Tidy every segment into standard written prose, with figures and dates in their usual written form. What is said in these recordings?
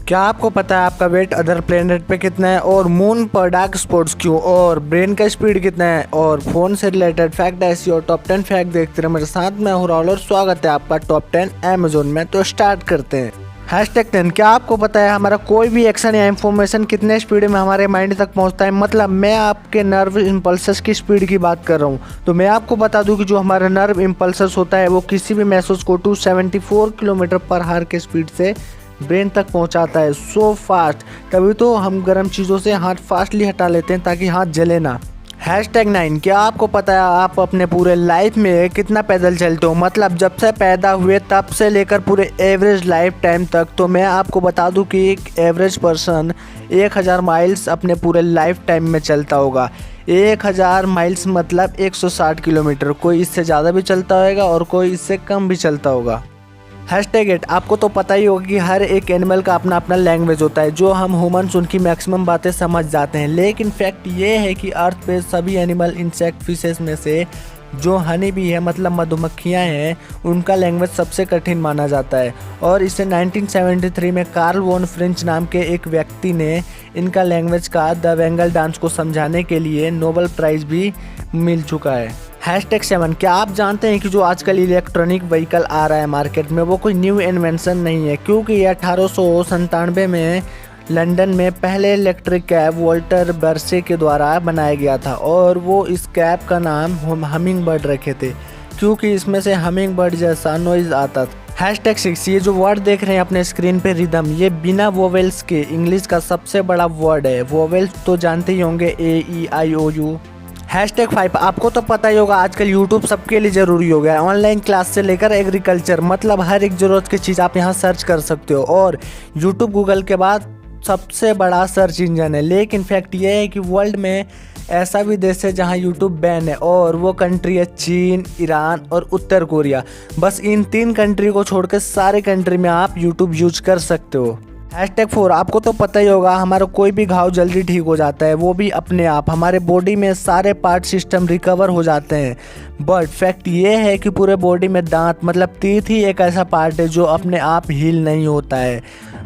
क्या आपको पता है आपका वेट अदर प्लेनेट पे कितना है, और मून पर डार्क स्पॉट्स क्यों, और ब्रेन का स्पीड कितना है, और फोन से रिलेटेड फैक्ट ऐसी और टॉप 10 फैक्ट देखते रहे मेरे साथ। मैं हूं राहुल और स्वागत है आपका टॉप 10 अमेज़न में। तो स्टार्ट करते हैं। #10। क्या आपको पता है हमारा कोई भी एक्शन या इंफॉर्मेशन कितने स्पीड में हमारे माइंड तक पहुंचता है? मतलब मैं आपके नर्व इम्पल्सेस की स्पीड की बात कर रहा हूं। तो मैं आपको बता दूं कि जो हमारा नर्व इम्पल्सेस होता है वो किसी भी मैसेज को 274 किलोमीटर पर आवर के स्पीड से ब्रेन तक पहुंचाता है। सो फास्ट, तभी तो हम गर्म चीज़ों से हाथ फास्टली हटा लेते हैं ताकि हाथ जले ना। #9। क्या आपको पता है आप अपने पूरे लाइफ में कितना पैदल चलते हो? मतलब जब से पैदा हुए तब से लेकर पूरे एवरेज लाइफ टाइम तक। तो मैं आपको बता दूं कि एक एवरेज पर्सन 1000 माइल्स अपने पूरे लाइफ टाइम में चलता होगा। 1000 माइल्स मतलब 160 किलोमीटर। कोई इससे ज़्यादा भी चलता होगा और कोई इससे कम भी चलता होगा। #8। आपको तो पता ही होगा कि हर एक एनिमल का अपना अपना लैंग्वेज होता है। जो हम ह्यूमंस उनकी मैक्सिमम बातें समझ जाते हैं, लेकिन फैक्ट ये है कि अर्थ पे सभी एनिमल, इंसेक्ट, फिशेस में से जो हनी बी है मतलब मधुमक्खियाँ हैं, उनका लैंग्वेज सबसे कठिन माना जाता है। और इसे 1973 में कार्ल वॉन फ्रेंच नाम के एक व्यक्ति ने इनका लैंग्वेज का द वेंगल डांस को समझाने के लिए नोबेल प्राइज़ भी मिल चुका है। #7। क्या आप जानते हैं कि जो आजकल इलेक्ट्रॉनिक व्हीकल आ रहा है मार्केट में वो कोई न्यू इन्वेंशन नहीं है, क्योंकि ये 1897 में लंदन में पहले इलेक्ट्रिक कैब वॉल्टर बर्से के द्वारा बनाया गया था। और वो इस कैब का नाम हमिंग बर्ड रखे थे क्योंकि इसमें से हमिंग बर्ड जैसा नॉइज़ आता था। #6। ये जो वर्ड देख रहे हैं अपने स्क्रीन पे, रिदम, ये बिना वोवेल्स के इंग्लिश का सबसे बड़ा वर्ड है। वोवेल्स तो जानते ही होंगे, AEIOU। #5। आपको तो पता ही होगा आजकल यूट्यूब सबके लिए ज़रूरी हो गया है। ऑनलाइन क्लास से लेकर एग्रीकल्चर, मतलब हर एक ज़रूरत की चीज़ आप यहाँ सर्च कर सकते हो। और यूट्यूब गूगल के बाद सबसे बड़ा सर्च इंजन है। लेकिन फैक्ट ये है कि वर्ल्ड में ऐसा भी देश है जहाँ यूट्यूब बैन है, और वो कंट्री है चीन, ईरान और उत्तर कोरिया। बस इन 3 कंट्री को छोड़कर सारे कंट्री में आप यूट्यूब यूज कर सकते हो। #4। आपको तो पता ही होगा हमारा कोई भी घाव जल्दी ठीक हो जाता है, वो भी अपने आप। हमारे बॉडी में सारे पार्ट सिस्टम रिकवर हो जाते हैं। बट फैक्ट ये है कि पूरे बॉडी में दांत मतलब टीथ ही एक ऐसा पार्ट है जो अपने आप हील नहीं होता है।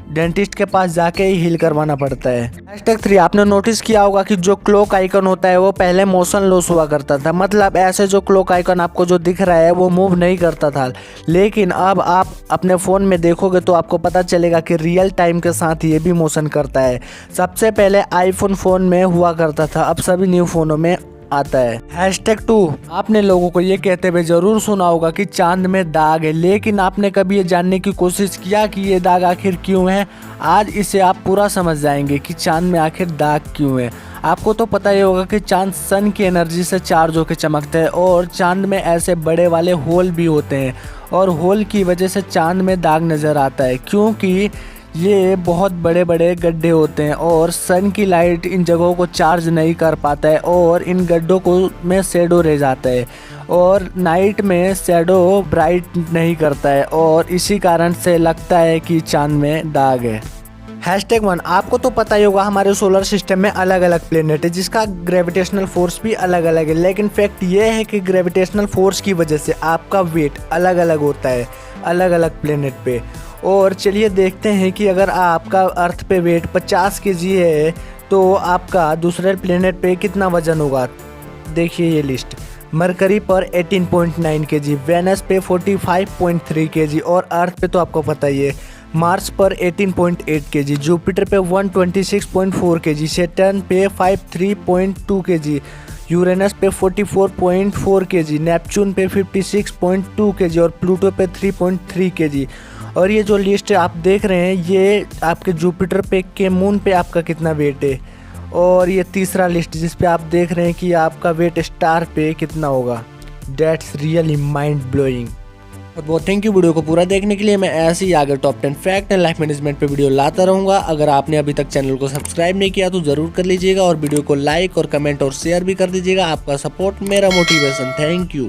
डेंटिस्ट के पास जाके ही हील करवाना पड़ता है। #3। आपने नोटिस किया होगा कि जो क्लॉक आइकन होता है वो पहले मोशन लॉस हुआ करता था। मतलब ऐसे जो क्लॉक आइकन आपको जो दिख रहा है वो मूव नहीं करता था, लेकिन अब आप अपने फ़ोन में देखोगे तो आपको पता चलेगा कि रियल टाइम के साथ ये भी मोशन करता है। सबसे पहले आईफोन फ़ोन में हुआ करता था, अब सभी न्यू फ़ोनों में आता है। #2। आपने लोगों को ये कहते हुए ज़रूर सुना होगा कि चांद में दाग है, लेकिन आपने कभी ये जानने की कोशिश किया कि ये दाग आखिर क्यों है? आज इसे आप पूरा समझ जाएंगे कि चांद में आखिर दाग क्यों है। आपको तो पता ही होगा कि चांद सन की एनर्जी से चार्ज होकर चमकता है, और चांद में ऐसे बड़े वाले होल भी होते हैं, और होल की वजह से चांद में दाग नज़र आता है, क्योंकि ये बहुत बड़े बड़े गड्ढे होते हैं और सन की लाइट इन जगहों को चार्ज नहीं कर पाता है, और इन गड्ढों को में शैडो रह जाता है, और नाइट में शैडो ब्राइट नहीं करता है, और इसी कारण से लगता है कि चांद में दाग है। #1। आपको तो पता ही होगा हमारे सोलर सिस्टम में अलग अलग प्लेनेट है जिसका ग्रेविटेशनल फोर्स भी अलग अलग है। लेकिन फैक्ट ये है कि ग्रेविटेशनल फोर्स की वजह से आपका वेट अलग अलग होता है अलग अलग प्लेनेट पे। और चलिए देखते हैं कि अगर आपका अर्थ पे वेट 50 kg है तो आपका दूसरे प्लेनेट पे कितना वजन होगा। देखिए ये लिस्ट। मरकरी पर 18.9 kg, वेनस पे 45.3 kg, और अर्थ पे तो आपको पता ही है। मार्स पर 18.8 kg, जुपिटर पे 126.4 kg, सैटर्न पे 53.2 kg, यूरेनस पे 44.4 kg, नेपच्यून पे 56.2 kg और प्लूटो पे 3.3 kg। और ये जो लिस्ट आप देख रहे हैं ये आपके जुपिटर पे के मून पे आपका कितना वेट है। और ये तीसरा लिस्ट जिस पे आप देख रहे हैं कि आपका वेट स्टार पे कितना होगा। That's really mind blowing. और बहुत थैंक यू वीडियो को पूरा देखने के लिए। मैं ऐसे ही आगे top 10 fact and life management पे वीडियो लाता रहूँगा। अगर आपने अभी तक चैनल को सब्सक्राइब नहीं किया तो ज़रूर कर लीजिएगा, और वीडियो को लाइक और कमेंट और शेयर भी कर दीजिएगा। आपका सपोर्ट मेरा मोटिवेशन। Thank you.